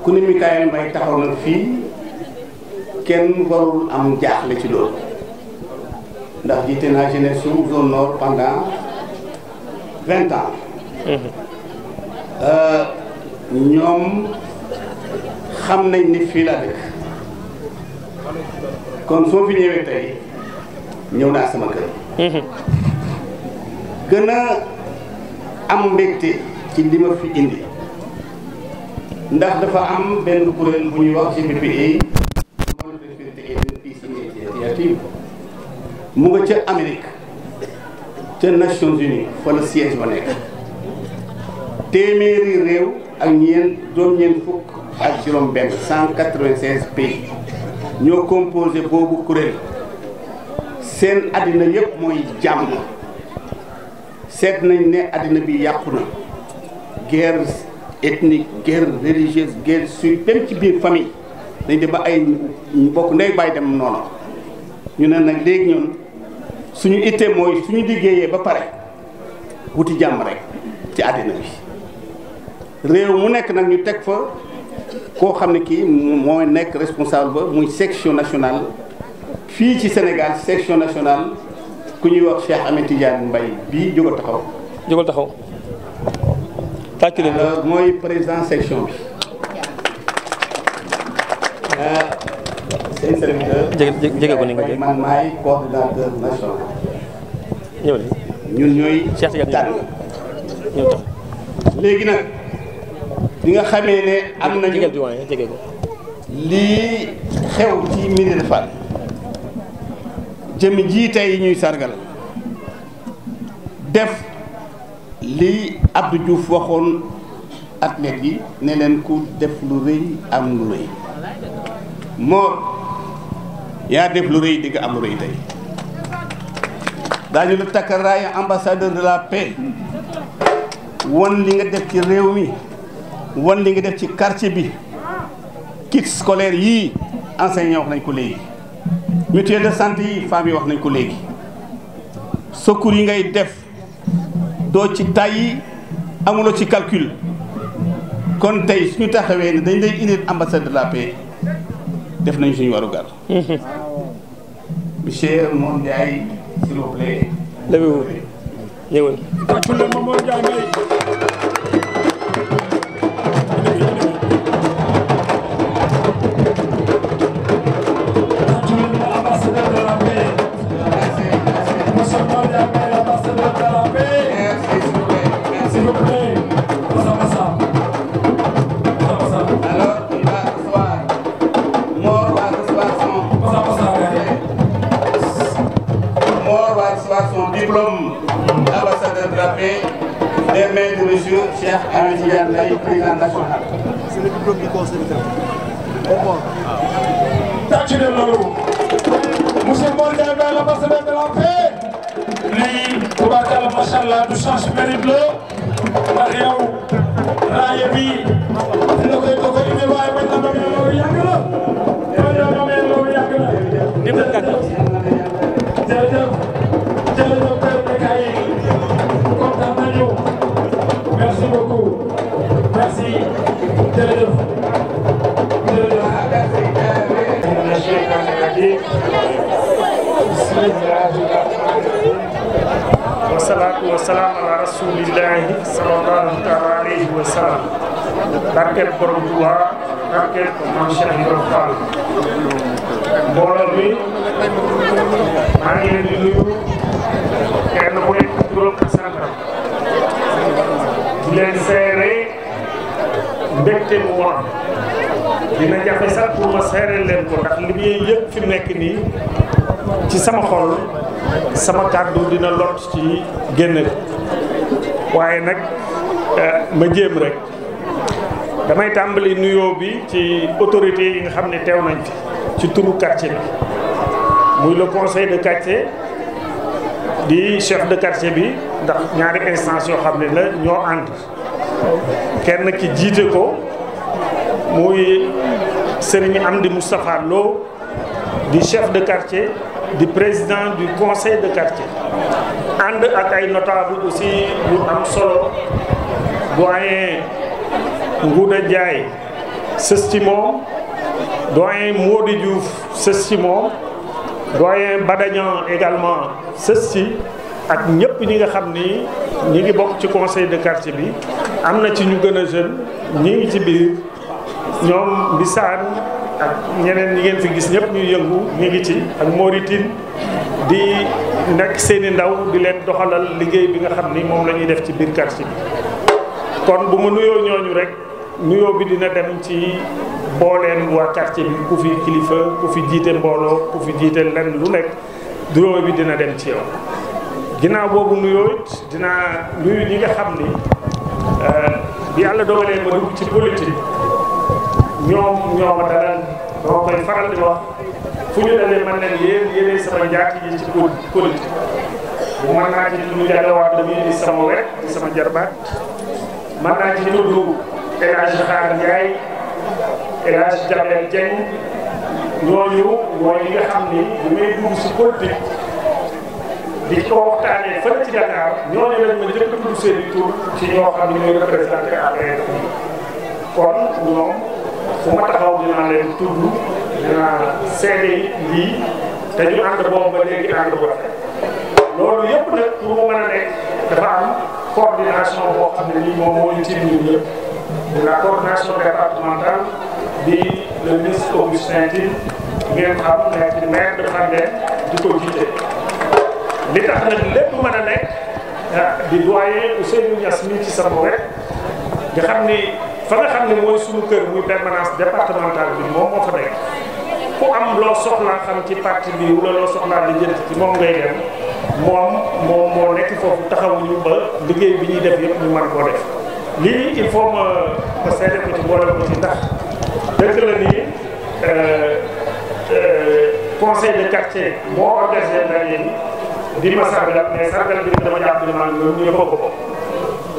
ku ne Mikaël Mbaye taxaw na fii kenn warul am jaaxle ci loolu ndax jiite naa jeunesse su zone nord pendant 20 ans. ñoom xam nañ ni fii laa dëkk kon soo fi ñëwee tey ñëw naa sama kër. gën a am mbégte ci li ma fi indi ndax dafa am benn kuréel bu ñuy wax GPPA mu nga ca Amérique ca Nations Unies fa la siège ba nekk téeméeri réew ak juróom-ñeent fukk ak juróom-benn 196 pays ñoo composé boobu kuréel seen àddina yépp mooy jàmm. seet nañ ne àddina bi yàqu na guerre ethnique guerre religieuse guerre suite même ci biir famille dañ dem ba ay ñu bokk ndey bàyyi dem noonu ñu ne nag léegi ñun suñu ittee mooy suñu liggéeyee ba pare wuti jàmm rek ci àddina bi réew mu nekk nag ñu teg fa koo xam ne kii mooy nekk responsable ba muy section nationale fii ci Sénégal section nationale ku ñuy wax Cheikh Ahmed Tidiane Mbaye bii jógal taxaw tàcc leen mooy président section bi seen serviteur jege ko ni nga man maay coordinateur national ñëw ñun ñooy tànn léegi nag li nga xamee ne am nañu lii xew ci Médina Fall jëmi ji tey ñuy sargal def li Abdou Diouf waxoon athlètes yi ne leen ku def lu rëy am lu rëy Mor yaa def lu rëy di nga am lu rëy tey daañu la takkaraay ambassadeur de la paix wan li nga def ci réew mi wan li nga def ci quartier bi kit scolaire yii enseignants wax nañ ko léegi mutuelle de santé yi femmes yi wax nañ ko léegi secours yi ngay def doo ci tàyyi amuloo ci calcul kon tey suñu taxawee ne dañ lay indi ambassade de la paix def nañ suñu warugar. monsieur Mor Ndiaye s'il vous plaît. lewee ñëwal. tàccule ma Mor Ndiaye Mbaye. Diplôme ambassadeur de la paix des mains de monsieur Cheikh Ahmed Tidiane Mbaye, président national. C'est le diplôme du conseil de l'État. Tàcc leen loolu. Monsieur Mor Ndiaye Mbaye, l'ambassadeur de la paix. lii tubaarkalla macha allah du change mérite la ndax yow raaya bi dina koy doog a indi waaye bañ na ma mel loolu yàgg na. yow ma mel loolu yàgg na. jërëjëf. jërëjëf Père Bécaye kontaan nañu merci beaucoup merci jërëjëf wasalaatu wasalaam ala rasulillahi sallallahu taala alayhi wa sallam barkeel borom Tuubaa barkeel Maam Cheikh Ibrahima Fall mbooloo mi maa ngi leen di nuyu kenn ku nekk juróom ak santam di leen seere mbégte mu woon dina jafe sax pour ma seere leen ko ndax li muy yëpp fi mu nekk nii ci sama xol sama kàddu dina lot ci génne waaye nag ma jéem rek damay tàmbali nuyoo bi ci autorité yi nga xam ne teew nañ fi ci turu quartier bi muy le conseil de quartier di chef de quartier bi ndax ñaari instance yoo xam ne la ñoo ànd kenn ki jiite ko muy Serigne Amdi Moustapha Lo di chef de quartier di président du conseil de quartier ànd ak ay notable aussi yu am solo doyen Ngouda Ndiaye sës ci moom doyen Mody Diouf sës ci moom doyen Badañan également sës ci ak ñëpp ñi nga xam ni ñi ngi bokk ci conseil de quartier bi am na ci ñu gën a jeune ñi ngi ci biir ñoom Mbisaan ak ñeneen ñi ngeen fi gis ñëpp ñuy yëngu ñi ngi ci ak Mauritine di nekk seeni ndaw di leen doxalal liggéey bi nga xam ni moom la ñuy def ci biir quartier bi. kon bu ma nuyoo ñooñu rek nuyoo bi dina dem ci booleen waa quartier bi ku fi kilifa ku fi jiite mbooloo ku fi jiite lenn lu nekk nuyoo bi dina dem ci yow. ginnaaw boobu nuyoo it dinaa nuyu ñi nga xam ni bi yàlla dogalee ma dugg ci politique ñoom ñoo ma dalal doo koy faral di wax fu ñu dalee man leen yéenay sama njaati yi ci politique bu mën naa ci tudd jagawaat la di sama wet di sama jarbaat mën naa ci tudd El Hadj Xaar Ndiaye El Hadj Jabel Dieng ñooñu mooy ñi nga xam ni bu may dugg si politique di ko waxtaanee fële ci Dakar ñooñu lañ ma njëkk a tudd seen i tur ci ñoo xam ne ñooy représenté APR kon ñoom fu ma taxaw dinaa leen tudd dinaa seede lii te ñu ànd boobu ba léegi ànd bu rafet loolu yëpp nag pour mu mën a nekk dafa am coordination boo xam ne nii moom moo ñu ci ñun ñëpp de la coordination départementale bi le ministre Augustin Tine ngeen xam nekk maire de Fandène di ko jiite. li tax nag lépp mën a nekk di doyen Ousseynou Niass mi ci sama wet nga xam ni fa nga xam ne mooy suñu kër muy permanence départementale bi moom moo fa nekk ku am loo soxlaa xam ci parti bi wala loo soxlaa li jënt ci moom ngay dem moom moo nekk foofu taxawuñu ba liggéey bi ñuy def yëpp ñu mën koo def lii il faut ma seede ko ci boole ko ci ndax dëgg la nii conseil de quartier moo organisé ndaje bi di ma sargal mais sargal bi dama jàpp ne man ñoom ñu ko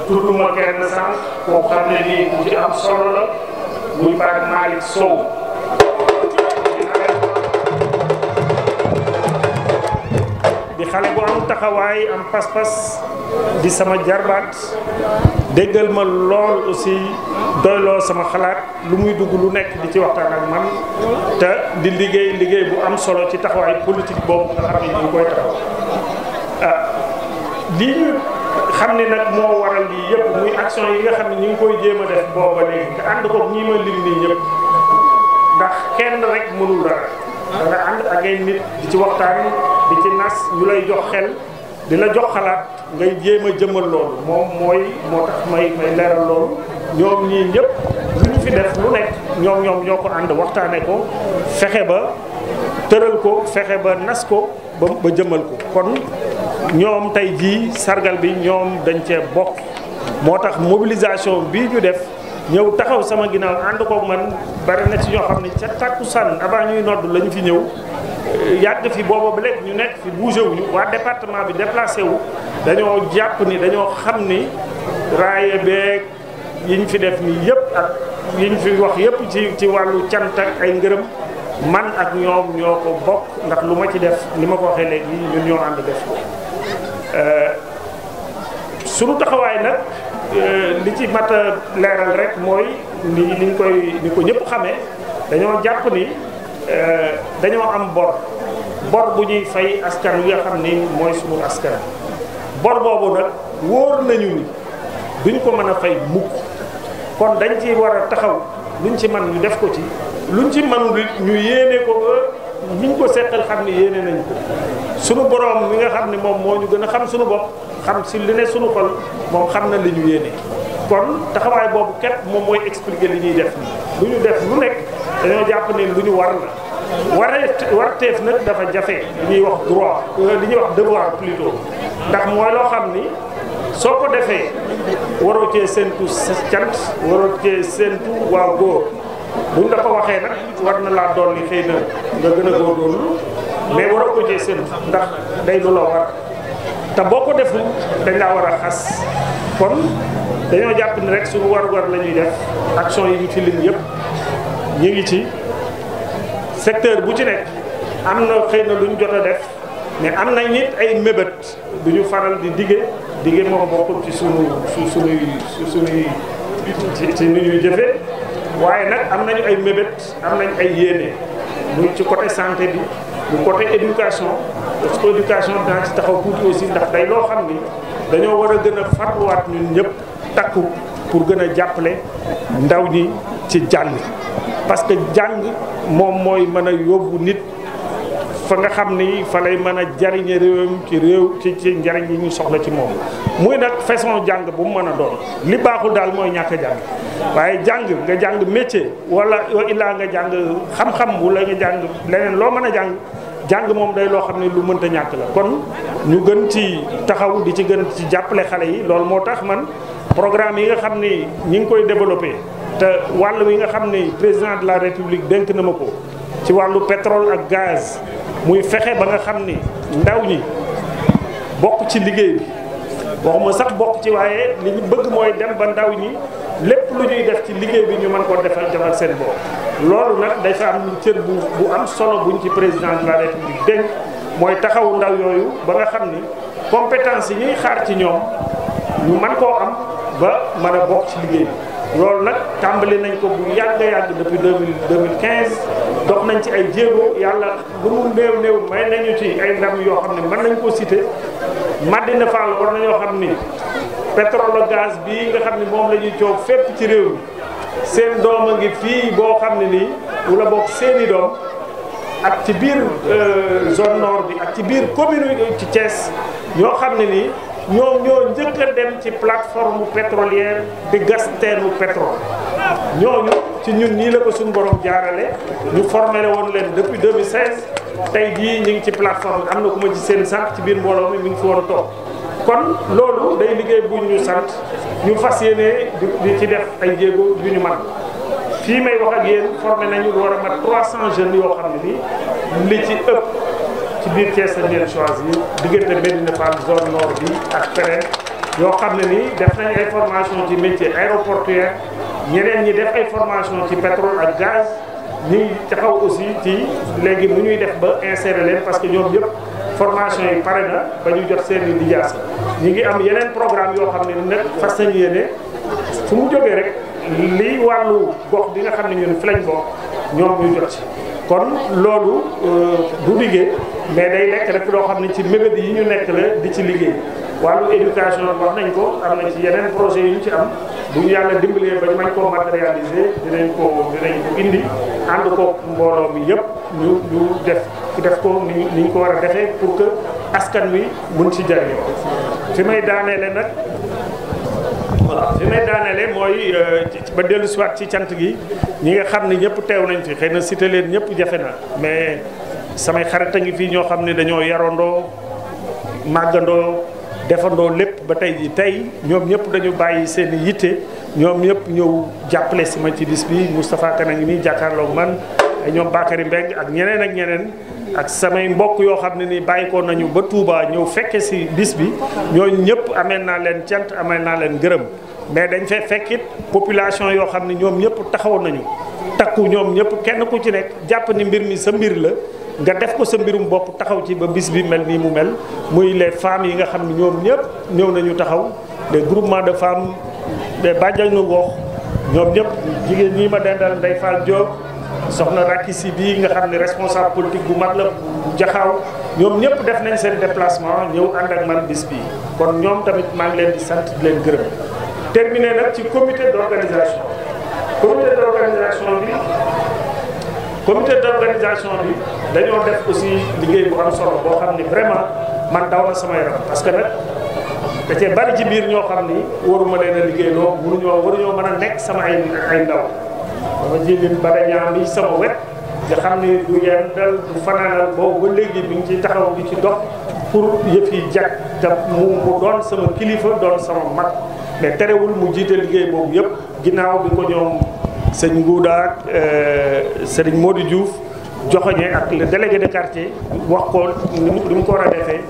tudduma kenn sànq koo xam ne nii ku ci am solo la muy Pape Malick Sow di xale bu am taxawaay am pas-pas di sama jarbaat déggal ma lool aussi doyloo sama xalaat lu muy dugg lu nekk di ci waxtaan ak man te di liggéey bu am solo ci taxawaay politique boobu nga xam ne ñu koy taxaw lii ñu xam ne nag moo waral lii yëpp muy action yi nga xam ne ñu ngi koy jéem a def booba léegi te ànd ko ñii ma lim nii ñëpp ndax kenn rek mënul dara da nga ànd ak ay nit di ci waxtaan di ci nas ñu lay jox xel di la jox xalaat ngay jéem a jëmmal loolu moom moo tax may leeral loolu ñoom ñii ñëpp lu ñu fi def lu nekk ñoom ñoo ko ànd waxtaane ko fexe ba tëral ko fexe ba nas ko ba jëmmal ko kon ñoom tey jii sargal bi ñoom dañ cee bokk moo tax mobilisation bii ñu def ñëw taxaw sama ginnaaw ànd koog man bari na ci ñoo xam ne ca takkusaan avant ñuy nodd la ñu fi ñëw yàgg fi booba ba léegi ñu nekk fi bougé wuñu waa département bi déplacé wu dañoo jàpp ni dañoo xam ni raaye beeg yi ñu fi def nii yëpp ak yi ñu fi wax yëpp ci wàllu cant ak ay ngërëm man ak ñoom ñoo ko bokk ndax lu ma ci def li ma ko waxee léegi ñun ñoo ànd def ko suñu taxawaay nag li ci mat a leeral rek mooy ni ko ñëpp xamee dañoo jàpp ni dañoo am bor bu ñuy fay askan wi nga xam ni mooy suñu askan bor boobu nag wóor nañu ni duñ ko mën a fay mukk kon dañ ci war a taxaw luñ ci man ñu def ko ci luñ ci mënul it ñu yéene ko ba niñ ko seqal xam ni yéene nañ ko sunu borom mi nga xam ne moom moo ñu gën a xam sunu bopp xam si li ne sunu xol moom xam na li ñu yéene kon taxawaay boobu képp moom mooy expliquer li ñuy def lu ñu def lu nekk dañoo jàpp ne lu ñu war la warteef nag dafa jafe li ñuy wax droit li ñuy wax devoir plutôt ndax mooy loo xam ni soo ko defee waroo cee séentu sa cant waroo cee séentu waa góor buñ la ko waxee nag war na laa dolli xëy na nga gën a góorgóorlu mais waroo ko cee séentu ndax day lu la war te boo ko deful dañ laa war a xas kon dañoo jàpp ni rek suñu war-war la ñuy def action yi ñu fi lim yëpp ñu ngi ci secteur bu ci nekk am na xëy na luñ jot a def mais am na nit ay mébét du ñu faral di dige moom bokkul ci suñuy ci nu ñuy jëfee waaye nag am nañu ay mébét am nañu ay yéene muy ci côté santé bi bu côté éducation parce que éducation dina ci taxaw tuuti aussi ndax day loo xam ni dañoo war a gën a farluwaat ñun ñëpp takku pour gën a jàppale ndaw ñi ci jàng parce que jàng moom mooy mën a yóbbu nit fa nga xam ni fa lay mën a jariñe réewam ci njariñ yi ñu soxla ci moom muy nag façon jàng bu mu mën a doon li baaxul daal mooy ñàkk a jàng waaye nga jàng métier wala illaa nga jàng xam-xam wala nga jàng leneen loo mën a jàng moom day loo xam ne lu mënta ñàkk la kon ñu gën ci taxaw di ci gën ci jàppale xale yi loolu moo tax man programme yi nga xam ni ñi ngi koy développé te wàll wi nga xam ni président de la république dénk na ma ko ci wàllu pétrole ak gaz muy fexe ba nga xam ni ndaw ñi bokk ci liggéey bi waxuma sax bokk ci waaye li ñu bëgg mooy dem ba ndaw ñi lépp lu ñuy def ci liggéey bi ñu mën koo defal seen bopp. loolu nag dafa am cër bu am solo buñ ci président de la république dénk mooy taxawu ndaw yooyu ba nga xam ni compétence yi ñuy xaar ci ñoom ñu mën koo am ba mën a bokk ci liggéey bi. loolu nag tàmbali nañ ko bu yàgg depuis 2015 dox nañ ci ay jéego yàlla lu mu néew may nañu ci ay ndam yoo xam ne mën nañ ko cité Madina Fall war nañoo xam ni pétrole gaz bii nga xam ne moom la ñuy coow fépp ci réew mi seen doom a ngi fii boo xam ne nii wala bokk seeni doom ak ci biir zone nord bi ak ci biir commune ci Thiès ñoo xam ne nii ñoom ñoo njëkk a dem ci plateforme pétrolière di gas teenu pétrole ñooñu ci ñun nii la ko suñu borom jaarale ñu formé woon leen depuis 2016 tey jii ñu ngi ci plateforme am na ku ma ci seen sant ci biir mbooloo mi ngi fi war a toog kon loolu day liggéey bu ñu sant ñu fas yéene di ci def ay jéego yu ñu mën fii may wax ak yéen formé nañu lu war a mat 300 jeunes yoo xam ne nii li ci ëpp ci biir Thiès lañ leen choisir diggante Médina Fall zone nord bi ak feneen yoo xam ne nii def nañ ay formation ci métier aéroportuaire ñeneen ñi def ay formation ci pétrole ak gaz ñi ngi taxaw aussi ci léegi nu ñuy def ba insérer leen parce que ñoom yëpp formation yi pare na ba ñu jot seen i lijaasa ñi ngi am yeneen programme yoo xam ne nag fas nañu yéene fu mu jógee rek lii wàllu gox bi nga xam ne ñun fi lañ bokk ñoom ñu jot ci kon loolu du liggéey mais day nekk rek loo xam ne ci mébét yi ñu nekk la di ci liggéey wàllu éducation wax nañ ko am na ci yeneen projet yu ñu ci am bu ñu yàlla dimbalee ba ñu mën koo matérialiser dinañ ko indi ànd ko mbooloo mi yëpp ñu def ko ni ñu ko war a defee pour que askan wi mun ci jariñoo fi may daaneele nag voilà fi may daaneele mooy ba dellu siwaat ci cant gi ñi nga xam ne ñëpp teew nañ fi xëy na cité leen ñëpp jafe na mais samay xarit a ngi fii ñoo xam ne dañoo yarandoo màggandoo defandoo lépp ba tey ji tey ñoom ñëpp dañu bàyyi seen i yitte ñoom ñëpp ñëw jàppale si ma ci bis bi Moustapha Kane ngi nii jàkkaarloog man ay ñoom Bakary Mbeng ak ñeneen ak samay mbokk yoo xam ne ni bàyyi ko nañu ba Touba ñëw fekke si bis bi ñooñu ñëpp ameel naa leen cant ameel naa leen gërëm mais dañ fay fekkit population yoo xam ne ñoom ñëpp taxaw nañu takku ñoom ñëpp kenn ku ci nekk jàpp ni mbir mi sa mbir la nga def ko sa mbirum bopp taxaw ci ba bis bi mel nii mu mel muy les femmes yi nga xam ne ñoom ñëpp ñëw nañu taxaw les groupements de femmes des bàjjanu gox ñoom ñëpp jigéen ñi ma dendal Ndeye Fall Diop soxna Rakisi bii nga xam ne responsable politique bu mag la bu jaxaaw ñoom ñëpp def nañ seen déplacement ñëw ànd ak man bis bi kon ñoom tamit maa ngi leen di sant di leen gërëm terminé nag ci comité d'organisation bi dañoo def aussi liggéey bu am solo boo xam ni vraiment man daw na sama yaram parce que nag da cee bari ci biir ñoo xam ni waruma leen a liggéey loo waruñoo mën a nekk sama ay ndaw dama jëlin bada ñaam bi sama wet nga xam ni du yendal du fanaanal boobu ba léegi mi ngi ci taxaw bi ci dox pour yëf yi jag te mu doon sama kilifa doon sama mag mais terewul mu jiite liggéey boobu yëpp ginnaaw bi ko ñoom sëñ Ngouda ak sëriñ Modou Diouf joxoñe ak le délégué de quartier wax ko ni mu ko war a defee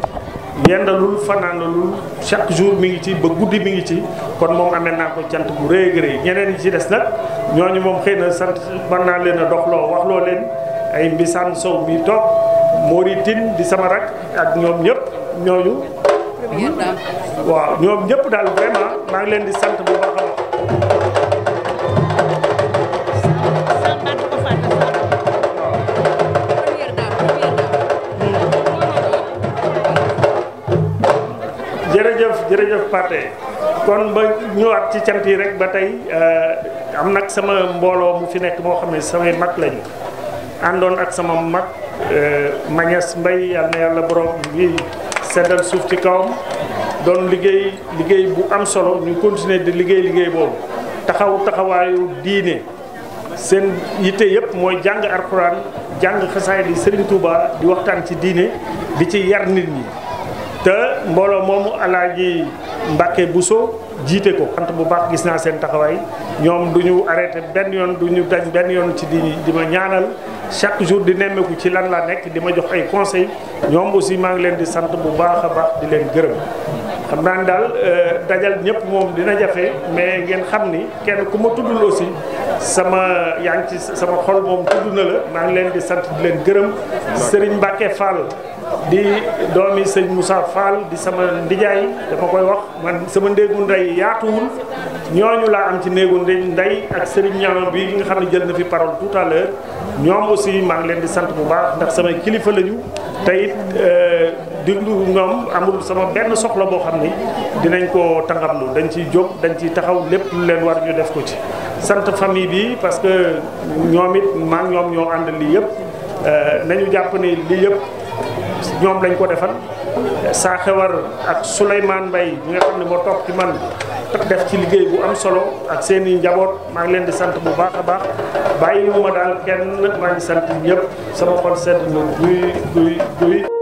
yendalul fanaanalul chaque jour mi ngi ci ba guddi mi ngi ci kon moom amee naa ko cant bu rëy rëy ñeneen ñi ci des nag ñooñu moom xëy na sant mën naa leen a doxloo waxloo leen ay Mbisaan Sow mi toog Moritin di sama rak ak ñoom ñëpp ñooñu waaw ñoom ñëpp daal vraiment maa ngi leen di sant bu baax a baax jërëjëf Pathé kon ba ñëwaat ci cant yi rek ba tey am nag sama mbooloo mu fi nekk moo xam ne samay mag lañu àndoon ak sama mag Mañas Mbay yal na yàlla borom bi seddal suuf ci kawam doon liggéey bu am solo ñu continuer di liggéey boobu taxawaayu diine seen yitte yëpp mooy jàng alxuraan jàng xasaay di Serigne Touba di waxtaan ci diine di ci yar nit ñi te mbooloo moomu Alaaji Mbàkke Buso jiite ko sant bu baax gis naa seen taxawaay ñoom du ñu arrêté benn yoon du ñu dañ benn yoon ci di ma ñaanal chaque jour di nemmeeku ci lan laa nekk di ma jox ay conseils ñoom aussi maa ngi leen di sant bu baax a baax di leen gërëm xam naa ne daal dajal ñëpp moom dina jafe mais ngeen xam ni kenn ku ma tuddul aussi yaa ngi ci sama xol moom tudd na la maa ngi leen di sant di leen gërëm Serigne Mbacke Fall di doomi sëñ Moussa Fall di sama ndijaay dama koy wax man sama ndéegu ndey yaatuwul ñooñu laa am ci néegu ndey ak Serigne Niang bi nga xam ne jël na fi parole tout à l'heure ñoom aussi maa ngi leen di sant bu baax ndax samay kilifa lañu te it diglu ñoom amul sama benn soxla boo xam ni dinañ ko tàngamlu dañ ciy jóg dañ ciy taxaw lépp lu leen war ñu def ko ci sant famille bi parce que ñoom it maa ñoom ñoo ànd lii yëpp nañu jàpp ni lii yëpp ñoom lañ ko defal saa xewar ak Souleymane Mbaye ñi nga xam ne moo toog ci man def ci liggéey bu am solo ak seen i njaboot maa ngi leen di sant bu baax a baax bàyyi mu ma daal kenn maa ngi sant ñëpp sama xol sedd na guy